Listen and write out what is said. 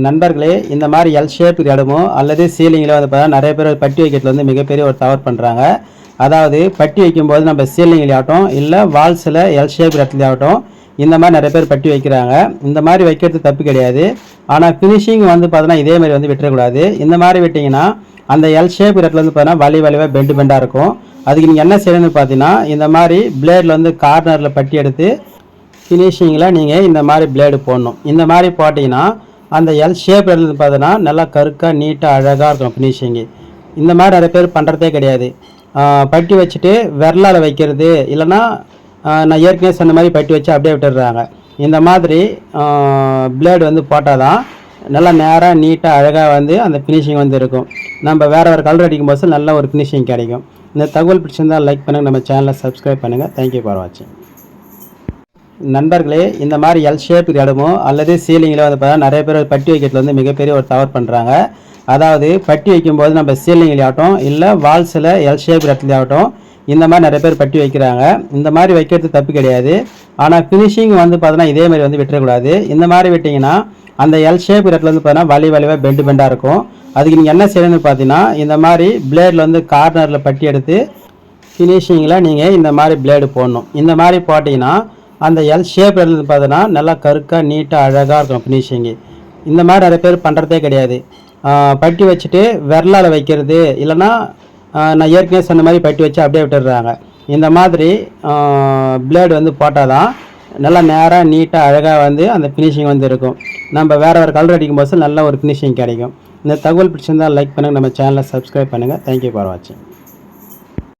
நண்பர்களே, இந்த மாதிரி எல் ஷேப் இடமோ அல்லது சீலிங்கில் வந்து பார்த்தா நிறைய பேர் பட்டி வைக்கிறதுல வந்து மிகப்பெரிய ஒரு தவறு பண்ணுறாங்க. அதாவது பட்டி வைக்கும்போது நம்ம சீலிங்லேயாகட்டும் இல்லை வால்ஸில் எல் ஷேப் இடத்துலையாகட்டும் இந்த மாதிரி நிறைய பேர் பட்டி வைக்கிறாங்க. இந்த மாதிரி வைக்கிறது தப்பு கிடையாது. ஆனால் ஃபினிஷிங் வந்து பார்த்தோன்னா இதே மாதிரி வந்து விட்டுறக்கூடாது. இந்த மாதிரி விட்டிங்கன்னா அந்த எல் ஷேப் இடத்துல வந்து பார்த்தீங்கன்னா வலிவாக பெண்டாக இருக்கும். அதுக்கு நீங்கள் என்ன செய்யணும்னு பார்த்தீங்கன்னா இந்த மாதிரி பிளேடில் வந்து கார்னரில் பட்டி எடுத்து ஃபினிஷிங்கில் நீங்கள் இந்த மாதிரி பிளேடு போடணும். இந்த மாதிரி போட்டிங்கன்னா அந்த எல் ஷேப் இருந்து பார்த்தோன்னா நல்லா கருக்காக நீட்டாக அழகாக இருக்கும் ஃபினிஷிங்கு. இந்த மாதிரி நிறைய பேர் பண்ணுறதே கிடையாது. பட்டி வச்சுட்டு விரலால் வைக்கிறது இல்லைன்னா நான் ஏற்கனவே சொன்ன மாதிரி பட்டி வச்சு அப்படியே விட்டுடுறாங்க. இந்த மாதிரி பிளேடு வந்து போட்டால் தான் நல்லா நேராக நீட்டாக அழகாக வந்து அந்த ஃபினிஷிங் வந்து இருக்கும். நம்ம வேறு கலர் அடிக்கும் போது நல்ல ஒரு ஃபினிஷிங் கிடைக்கும். இந்த தகவல் பிடிச்சிருந்தால் லைக் பண்ணுங்கள், நம்ம சேனலை சப்ஸ்கிரைப் பண்ணுங்கள். தேங்க்யூ ஃபார் வாட்சிங். நண்பர்களே, இந்த மாதிரி எல் ஷேப் இடமோ அல்லது சீலிங்கில் வந்து பார்த்தா நிறைய பேர் பட்டி வைக்கிறதுல வந்து மிகப்பெரிய ஒரு தவறு பண்ணுறாங்க. அதாவது பட்டி வைக்கும்போது நம்ம சீலிங்லேயாகட்டும் இல்லை வால்ஸில் எல் ஷேப் இடத்துலையாகட்டும் இந்த மாதிரி நிறைய பேர் பட்டி வைக்கிறாங்க. இந்த மாதிரி வைக்கிறது தப்பு கிடையாது. ஆனால் ஃபினிஷிங் வந்து பார்த்தோன்னா இதே மாதிரி வந்து விட்டுறக்கூடாது. இந்த மாதிரி விட்டிங்கன்னா அந்த எல் ஷேப் இடத்துல வந்து பார்த்தோன்னா வலிவாக பெண்டாக இருக்கும். அதுக்கு நீங்கள் என்ன செய்யணும்னு பார்த்தீங்கன்னா இந்த மாதிரி பிளேடில் வந்து கார்னரில் பட்டி எடுத்து ஃபினிஷிங்கில் நீங்கள் இந்த மாதிரி பிளேடு போடணும். இந்த மாதிரி போட்டிங்கன்னா அந்த எல் ஷேப் இருந்து பார்த்தோன்னா நல்லா கருக்காக நீட்டாக அழகாக இருக்கும் ஃபினிஷிங்கு. இந்த மாதிரி நிறைய பேர் பண்ணுறதே கிடையாது. பட்டி வச்சுட்டு விரலால் வைக்கிறது இல்லைன்னா நான் ஏற்கனவே சொன்ன மாதிரி பட்டி வச்சு அப்படியே விட்டுடுறாங்க. இந்த மாதிரி பிளேடு வந்து போட்டால் தான் நல்லா நேராக நீட்டாக அழகாக வந்து அந்த ஃபினிஷிங் வந்து இருக்கும். நம்ம வேறு கலர் அடிக்கும் போது நல்ல ஒரு ஃபினிஷிங் கிடைக்கும். இந்த தகவல் பிடிச்சிருந்தால் லைக் பண்ணுங்கள், நம்ம சேனலை சப்ஸ்கிரைப் பண்ணுங்கள். தேங்க்யூ ஃபார் வாட்சிங்.